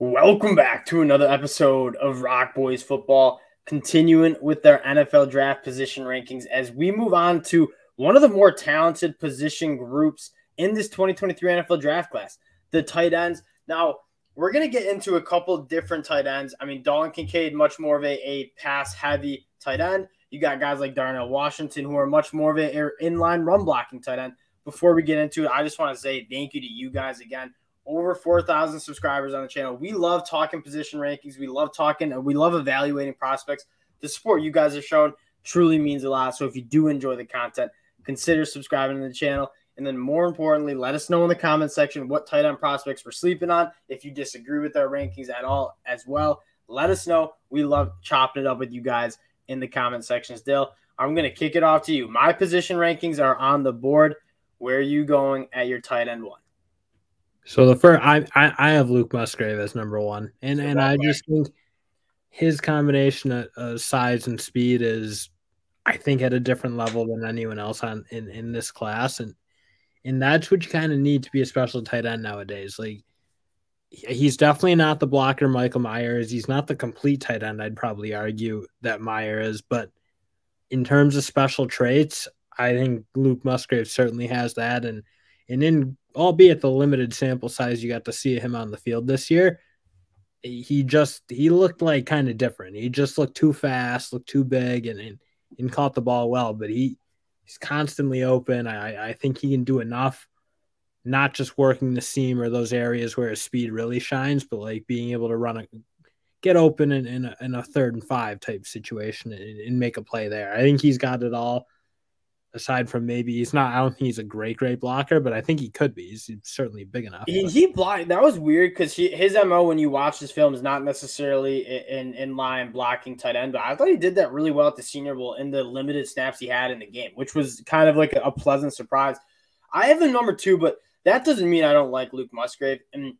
Welcome back to another episode of ROC Boys Football, continuing with our NFL draft position rankings as we move on to one of the more talented position groups in this 2023 NFL draft class, the tight ends. Now, we're going to get into a couple different tight ends. I mean, Dalton Kinciad, much more of a pass-heavy tight end. You got guys like Darnell Washington, who are much more of an inline run-blocking tight end. Before we get into it, I just want to say thank you to you guys again. Over 4,000 subscribers on the channel. We love talking position rankings. We love evaluating prospects. The support you guys have shown truly means a lot. So if you do enjoy the content, consider subscribing to the channel. And then more importantly, let us know in the comment section what tight end prospects we're sleeping on. If you disagree with our rankings at all as well, let us know. We love chopping it up with you guys in the comment section still. I'm going to kick it off to you. My position rankings are on the board. Where are you going at your tight end one? So the first, I have Luke Musgrave as number one, and I just think his combination of size and speed is, I think, at a different level than anyone else in this class, and that's what you kind of need to be a special tight end nowadays. Like, he's definitely not the blocker Michael Myers. He's not the complete tight end. I'd probably argue that Meyer is, but in terms of special traits, I think Luke Musgrave certainly has that, and in albeit the limited sample size you got to see him on the field this year, he looked like kind of different. He just looked too fast, looked too big, and caught the ball well. But he's constantly open. I think he can do enough, not just working the seam or those areas where his speed really shines, but like being able to get open in a 3rd and 5 type situation and make a play there. I think he's got it all. Aside from maybe I don't think he's a great blocker, but I think he could be. He's certainly big enough. He blocked. That was weird because his MO when you watch this film is not necessarily in line blocking tight end, but I thought he did that really well at the Senior Bowl in the limited snaps he had in the game, which was kind of like a pleasant surprise. I have him number 2, but that doesn't mean I don't like Luke Musgrave. And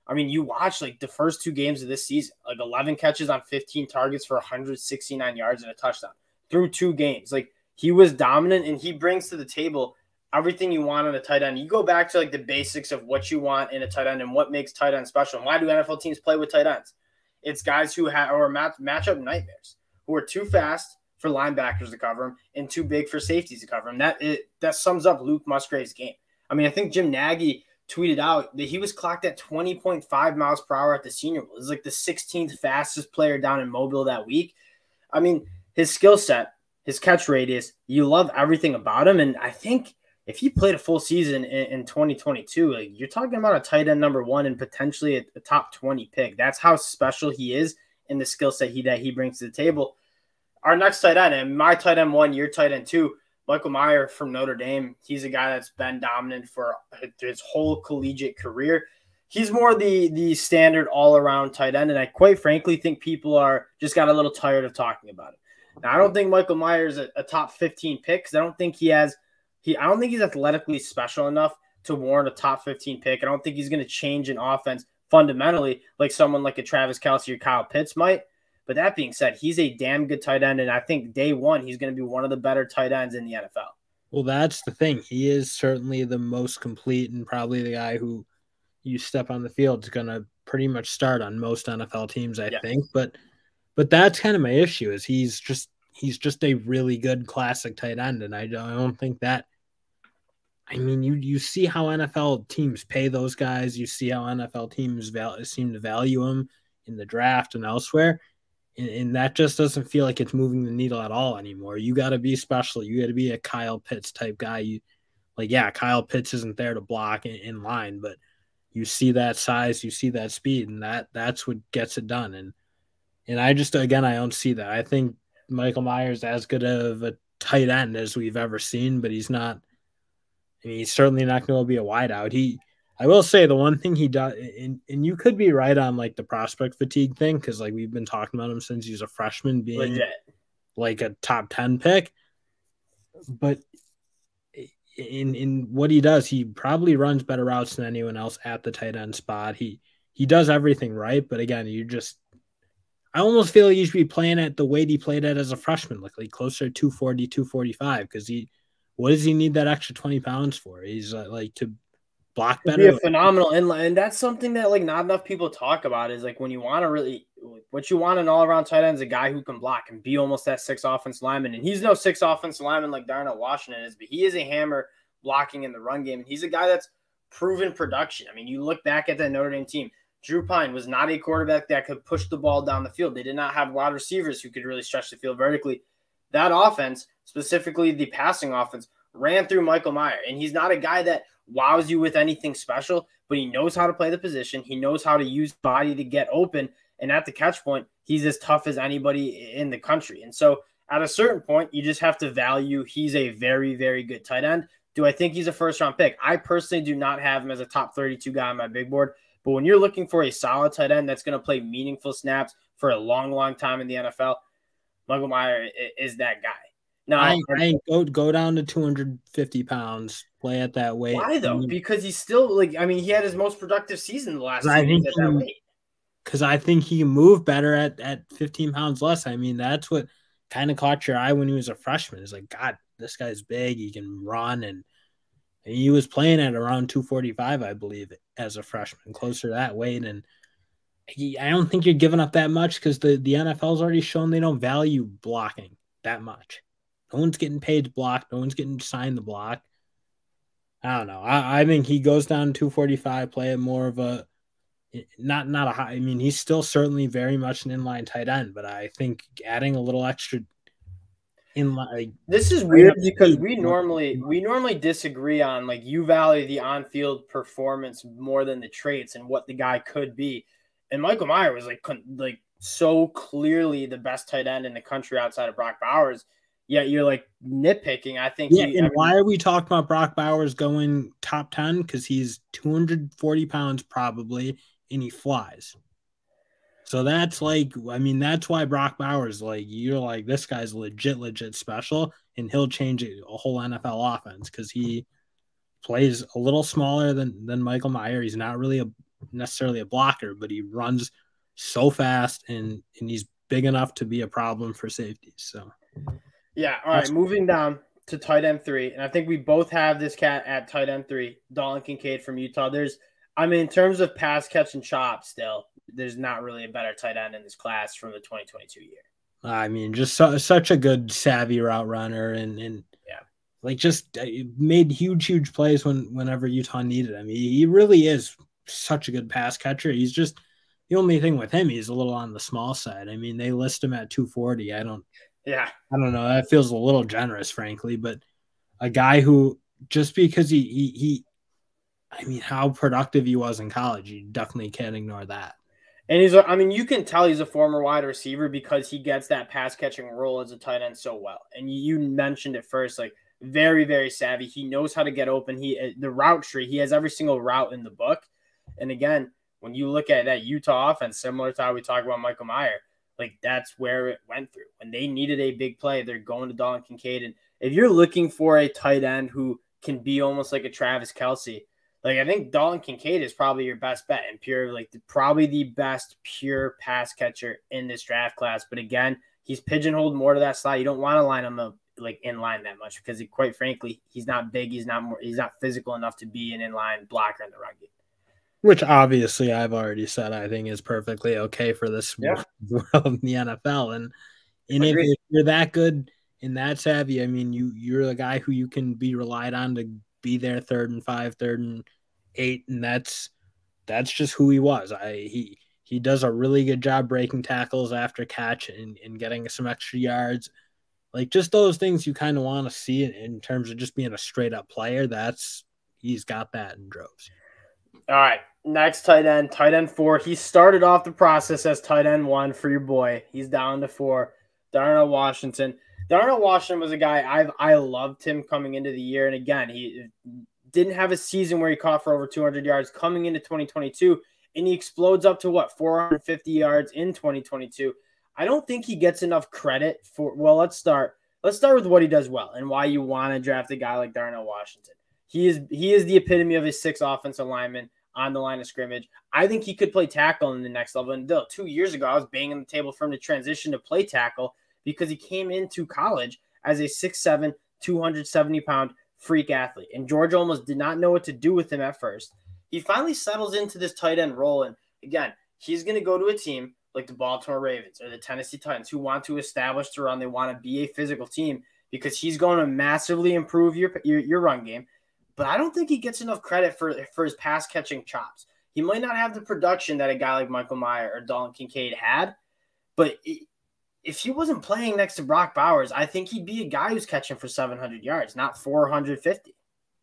I mean, you watch like the first 2 games of this season, like 11 catches on 15 targets for 169 yards and a touchdown through 2 games. Like, he was dominant, and he brings to the table everything you want in a tight end. You go back to like the basics of what you want in a tight end and what makes tight end special. And why do NFL teams play with tight ends? It's guys who are matchup nightmares, who are too fast for linebackers to cover him and too big for safeties to cover him. That sums up Luke Musgrave's game. I mean, I think Jim Nagy tweeted out that he was clocked at 20.5 miles per hour at the Senior Bowl. He's like the 16th fastest player down in Mobile that week. I mean, his skill set, his catch radius, you love everything about him. And I think if he played a full season in 2022, like, you're talking about a tight end number 1 and potentially a top 20 pick. That's how special he is in the skill set that he brings to the table. Our next tight end, and my tight end 1, your tight end 2, Michael Meyer from Notre Dame. He's a guy that's been dominant for his whole collegiate career. He's more the standard all-around tight end, and I quite frankly think people are just got a little tired of talking about it. Now, I don't think Michael Myers is a top 15 pick because I don't think he's athletically special enough to warrant a top 15 pick. I don't think he's going to change an offense fundamentally like someone like a Travis Kelce or Kyle Pitts might. But that being said, he's a damn good tight end, and I think day 1 he's going to be one of the better tight ends in the NFL. Well, that's the thing. He is certainly the most complete and probably the guy who you step on the field is going to pretty much start on most NFL teams, I think. But that's kind of my issue is he's just a really good classic tight end. And I don't think that, I mean, you see how NFL teams pay those guys. You see how NFL teams seem to value them in the draft and elsewhere. And that just doesn't feel like it's moving the needle at all anymore. You got to be special. You got to be a Kyle Pitts type guy. Kyle Pitts isn't there to block in line, but you see that size, you see that speed, and that's what gets it done. And I just, again, I don't see that. I think Michael Myers is as good of a tight end as we've ever seen, but he's not. I mean, he's certainly not going to be a wideout. I will say the one thing he does, and you could be right on like the prospect fatigue thing because like we've been talking about him since he was a freshman being legit, like a top 10 pick. But in what he does, he probably runs better routes than anyone else at the tight end spot. He does everything right, but again, I almost feel like he should be playing at the weight he played at as a freshman, like closer to 240, 245, because what does he need that extra 20 pounds for? He's to block It'd be a better. phenomenal inline, and that's something that like not enough people talk about. Is like when you want to really, what you want an all around tight end is a guy who can block and be almost that 6 offensive lineman. And he's no 6 offensive lineman like Darnell Washington is, but he is a hammer blocking in the run game, and he's a guy that's proven production. I mean, you look back at that Notre Dame team. Drew Pine was not a quarterback that could push the ball down the field. They did not have wide receivers who could really stretch the field vertically. That offense, specifically the passing offense, ran through Michael Mayer. And he's not a guy that wows you with anything special, but he knows how to play the position. He knows how to use body to get open. And at the catch point, he's as tough as anybody in the country. And so at a certain point, you just have to value he's a very, very good tight end. Do I think he's a first-round pick? I personally do not have him as a top 32 guy on my big board. But when you're looking for a solid tight end that's going to play meaningful snaps for a long, long time in the NFL, Michael Mayer is that guy. Now, I go down to 250 pounds, play at that weight. Why though? Because he's still he had his most productive season the last 2 years at that weight. Because I think he can move better at 15 pounds less. I mean, that's what kind of caught your eye when he was a freshman. It's like, God, this guy's big. He can run, and he was playing at around 245, I believe, as a freshman, closer to that weight. And I don't think you're giving up that much because the NFL's already shown they don't value blocking that much. No one's getting paid to block. No one's getting signed to block. I don't know. I think he goes down to 245, play it more of a not a high. I mean, he's still certainly very much an inline tight end, but I think adding a little extra inline. This is weird because we normally disagree on like you value the on-field performance more than the traits and what the guy could be. And Michael Mayer was like so clearly the best tight end in the country outside of Brock Bowers. Yeah, you're like nitpicking. I think. Yeah, why are we talking about Brock Bowers going top 10? Because he's 240 pounds probably, and he flies. So that's like, I mean, that's why Brock Bowers, like, you're like, this guy's legit special, and he'll change a whole NFL offense because he plays a little smaller than Michael Mayer. He's not really necessarily a blocker, but he runs so fast, and he's big enough to be a problem for safety. So. Yeah, all right, moving down to tight end 3, and I think we both have this cat at tight end 3, Dalton Kinciad from Utah. In terms of pass catch and chop still, there's not really a better tight end in this class from the 2022 year. I mean, just such a good savvy route runner and yeah, like just made huge plays whenever Utah needed him. He really is such a good pass catcher. He's just the only thing with him, he's a little on the small side. I mean, they list him at 240. I don't know. That feels a little generous, frankly, but a guy who just because he I mean, how productive he was in college, you definitely can't ignore that. And you can tell he's a former wide receiver because he gets that pass catching role as a tight end so well. And you mentioned it first, like very, very savvy. He knows how to get open. The route tree, he has every single route in the book. And again, when you look at that Utah offense, similar to how we talk about Michael Mayer, like that's where it went through. When they needed a big play, they're going to Dalton Kinciad. And if you're looking for a tight end who can be almost like a Travis Kelce, like I think Dalton Kinciad is probably your best bet and probably the best pure pass catcher in this draft class. But again, he's pigeonholed more to that slot. You don't want to line him up like in line that much because quite frankly, he's not big. He's not physical enough to be an inline blocker in the run game. Which obviously I've already said I think is perfectly okay for this world in the NFL. And if you're that good and that savvy, I mean, you're the guy who you can be relied on to be there 3rd and 5, 3rd and 8, and that's just who he was. He does a really good job breaking tackles after catch and getting some extra yards. Like just those things you kind of want to see in terms of just being a straight up player. He's got that in droves. All right, next tight end 4. He started off the process as tight end 1 for your boy. He's down to 4. Darnell Washington. Darnell Washington was a guy I loved him coming into the year. And again, he didn't have a season where he caught for over 200 yards coming into 2022. And he explodes up to 450 yards in 2022. I don't think he gets enough credit for, let's start with what he does well and why you want to draft a guy like Darnell Washington. He is the epitome of a 6 offensive lineman on the line of scrimmage. I think he could play tackle in the next level. And 2 years ago, I was banging the table for him to transition to play tackle because he came into college as a 6'7", 270-pound freak athlete. And Georgia almost did not know what to do with him at first. He finally settles into this tight end role. And again, he's going to go to a team like the Baltimore Ravens or the Tennessee Titans who want to establish the run. They want to be a physical team because he's going to massively improve your run game. But I don't think he gets enough credit for his pass catching chops. He might not have the production that a guy like Michael Mayer or Dalton Kinciad had, but if he wasn't playing next to Brock Bowers, I think he'd be a guy who's catching for 700 yards, not 450.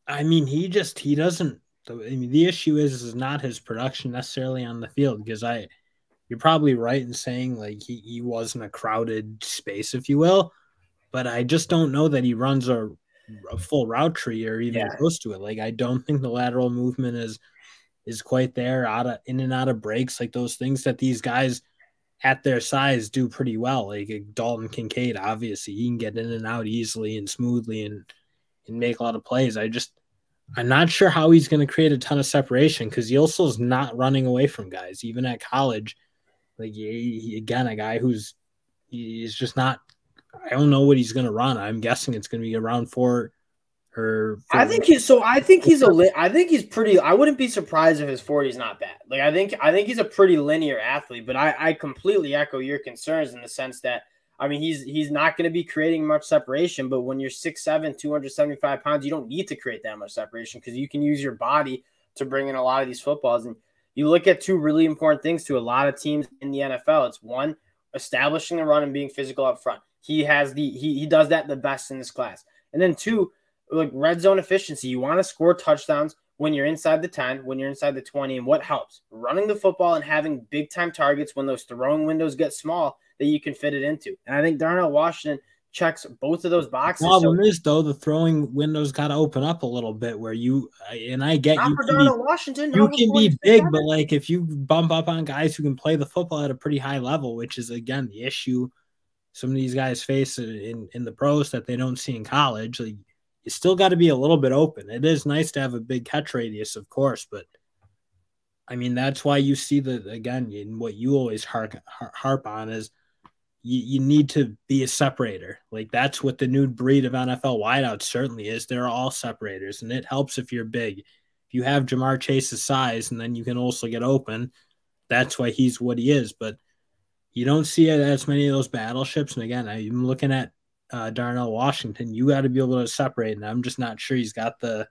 I mean, he doesn't. I mean, the issue is not his production necessarily on the field, because you're probably right in saying like he wasn't a crowded space, if you will, but I just don't know that he runs a full route tree or even close to it. Like, I don't think the lateral movement is quite there, in and out of breaks, like those things that these guys at their size do pretty well. Like Dalton Kinciad, obviously he can get in and out easily and smoothly and make a lot of plays. I'm not sure how he's going to create a ton of separation, because he also is not running away from guys, even at college. Like, again, a guy he's just not. I don't know what he's going to run. I'm guessing it's going to be around 4 or. I think he's pretty. I wouldn't be surprised if his 40 is not bad. Like, I think he's a pretty linear athlete, but I completely echo your concerns in the sense that, I mean, he's not going to be creating much separation, but when you're 6'7", 275 pounds, you don't need to create that much separation because you can use your body to bring in a lot of these footballs. And you look at two really important things to a lot of teams in the NFL. It's one, establishing the run and being physical up front. He does that the best in this class. And then two, like red zone efficiency. You want to score touchdowns when you're inside the 10, when you're inside the 20, and what helps? Running the football and having big-time targets when those throwing windows get small that you can fit it into. And I think Darnell Washington checks both of those boxes. The problem is, though, the throwing windows got to open up a little bit where I get not you for Darnell Washington. You can be big, but like if you bump up on guys who can play the football at a pretty high level, which is, again, the issue some of these guys face in the pros that they don't see in college, like, you still got to be a little bit open. It is nice to have a big catch radius, of course, but I mean, that's why you see what you always harp on is you need to be a separator. Like, that's what the new breed of NFL wideouts certainly is. They're all separators, and it helps if you're big. If you have Jamar Chase's size and then you can also get open, that's why he's what he is. But you don't see as many of those battleships. And again, I'm looking at Darnell Washington. You got to be able to separate, and I'm just not sure he's got the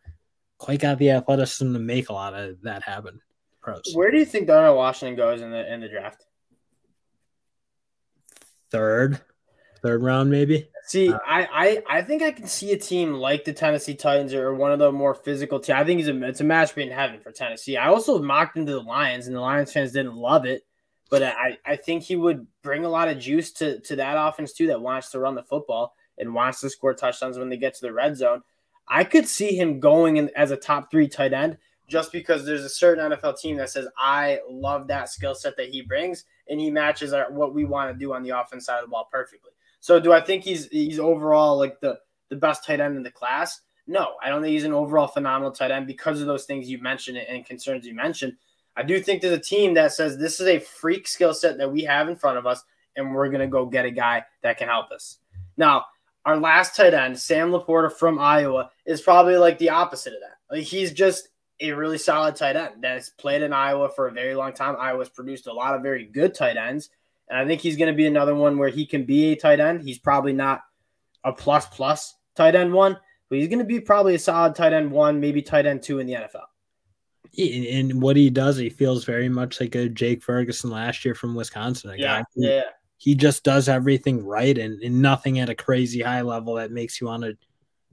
athleticism to make a lot of that happen. Pros. Where do you think Darnell Washington goes in the draft? Third round, maybe. See, I think I can see a team like the Tennessee Titans or one of the more physical teams. I think it's a match made in heaven for Tennessee. I also mocked him to the Lions, and the Lions fans didn't love it. But I think he would bring a lot of juice to that offense, too, that wants to run the football and wants to score touchdowns when they get to the red zone. I could see him going in as a top 3 tight end just because there's a certain NFL team that says, I love that skill set that he brings, and he matches what we want to do on the offense side of the ball perfectly. So do I think he's overall like the best tight end in the class? No, I don't think he's an overall phenomenal tight end because of those things you mentioned and concerns you mentioned. I do think there's a team that says this is a freak skill set that we have in front of us, and we're going to go get a guy that can help us. Now, our last tight end, Sam Laporta from Iowa, is probably like the opposite of that. Like, he's just a really solid tight end that has played in Iowa for a very long time. Iowa's produced a lot of very good tight ends, and I think he's going to be another one where he can be a tight end. He's probably not a plus tight end 1, but he's going to be probably a solid tight end 1, maybe tight end 2 in the NFL. And what he does, he feels very much like a Jake Ferguson last year from Wisconsin. He just does everything right and nothing at a crazy high level that makes you want to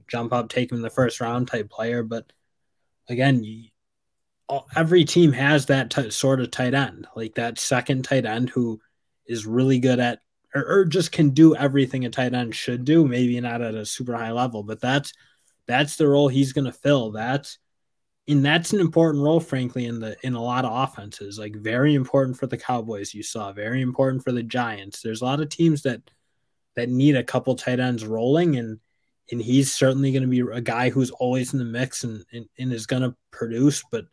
jump up, take him in the first round type player. But again, every team has that sort of tight end, like that second tight end who is really good at or just can do everything a tight end should do, maybe not at a super high level, but that's the role he's going to fill. That's an important role, frankly, in a lot of offenses. Like, very important for the Cowboys, you saw, very important for the Giants. There's a lot of teams that need a couple tight ends rolling, and he's certainly going to be a guy who's always in the mix and is going to produce. But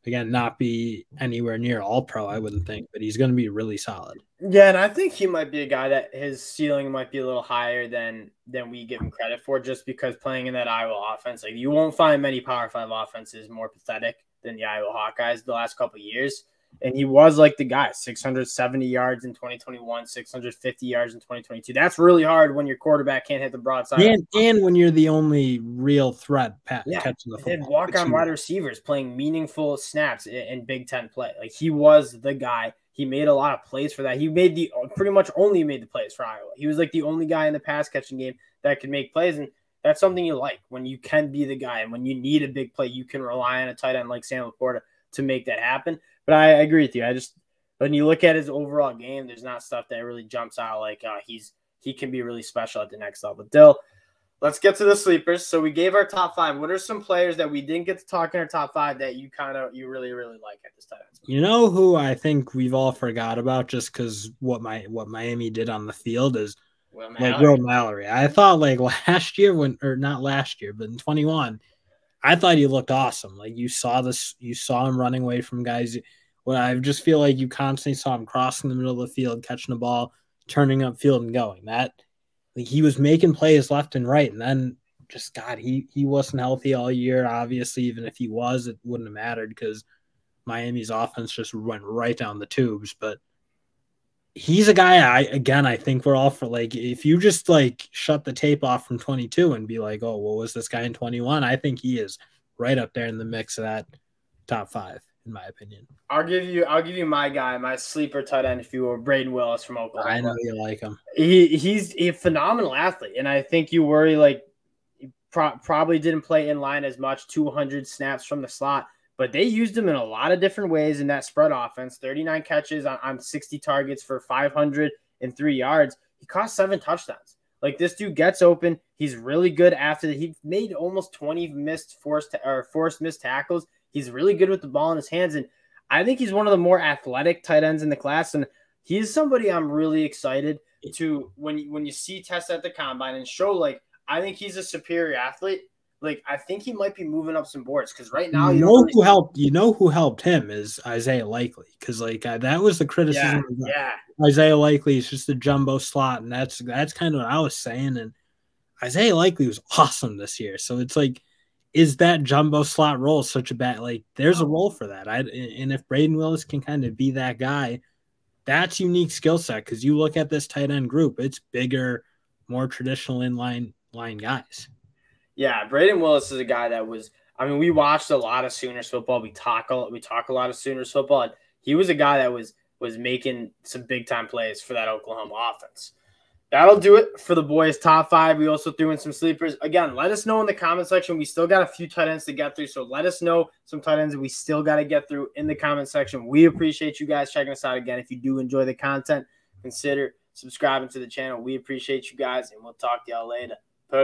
again, not be anywhere near all pro, I wouldn't think, but he's going to be really solid. Yeah, and I think he might be a guy that his ceiling might be a little higher than we give him credit for, just because playing in that Iowa offense, like you won't find many Power 5 offenses more pathetic than the Iowa Hawkeyes the last couple of years. And he was like the guy, 670 yards in 2021, 650 yards in 2022. That's really hard when your quarterback can't hit the broadside. And when you're the only real threat catching the football. And walk on wide receivers playing meaningful snaps in Big Ten play. Like he was the guy. He made a lot of plays for that. He made pretty much only made the plays for Iowa. He was like the only guy in the pass catching game that could make plays. And that's something you like when you can be the guy. And when you need a big play, you can rely on a tight end like Sam Laporta to make that happen. But I agree with you. When you look at his overall game, there's not stuff that really jumps out like he can be really special at the next level. Dill, let's get to the sleepers. So we gave our top 5. What are some players that we didn't get to talk in our top 5 that you really, really like at this time? You know who I think we've all forgot about just because what Miami did on the field is Will Mallory. I thought like last year not last year, but in 21, I thought he looked awesome. Like you saw him running away from guys. Well, I just feel like you constantly saw him crossing the middle of the field, catching the ball, turning up field and going. Like he was making plays left and right. And then just God, he wasn't healthy all year. Obviously, even if he was, it wouldn't have mattered because Miami's offense just went right down the tubes. But he's a guy I think we're all for. Like if you just like shut the tape off from 22 and be like, oh, what was this guy in 21? I think he is right up there in the mix of that top 5, in my opinion. I'll give you my guy, my sleeper tight end, if you will, Braden Willis from Oklahoma. I know you like him. He's a phenomenal athlete, and I think you worry like he probably didn't play in line as much, 200 snaps from the slot. But they used him in a lot of different ways in that spread offense. 39 catches on 60 targets for 503 yards. He caught 7 touchdowns. Like this dude gets open. He's really good after he made almost 20 forced missed tackles. He's really good with the ball in his hands. And I think he's one of the more athletic tight ends in the class. And he's somebody I'm really excited to when you see tests at the combine and show like I think he's a superior athlete. Like I think he might be moving up some boards because right now who helped him is Isaiah Likely because like that was the criticism. Yeah. Isaiah Likely is just a jumbo slot, and that's kind of what I was saying. And Isaiah Likely was awesome this year, so it's like, is that jumbo slot role such a bad? Like there's a role for that. And if Braden Willis can kind of be that guy, that's unique skill set because you look at this tight end group, it's bigger, more traditional inline guys. Yeah, Braden Willis is a guy that was – I mean, we watched a lot of Sooners football. We talk a lot of Sooners football. And he was a guy that was making some big-time plays for that Oklahoma offense. That'll do it for the boys' top 5. We also threw in some sleepers. Again, let us know in the comment section. We still got a few tight ends to get through, so let us know some tight ends that we still got to get through in the comment section. We appreciate you guys checking us out again. If you do enjoy the content, consider subscribing to the channel. We appreciate you guys, and we'll talk to y'all later. Peace.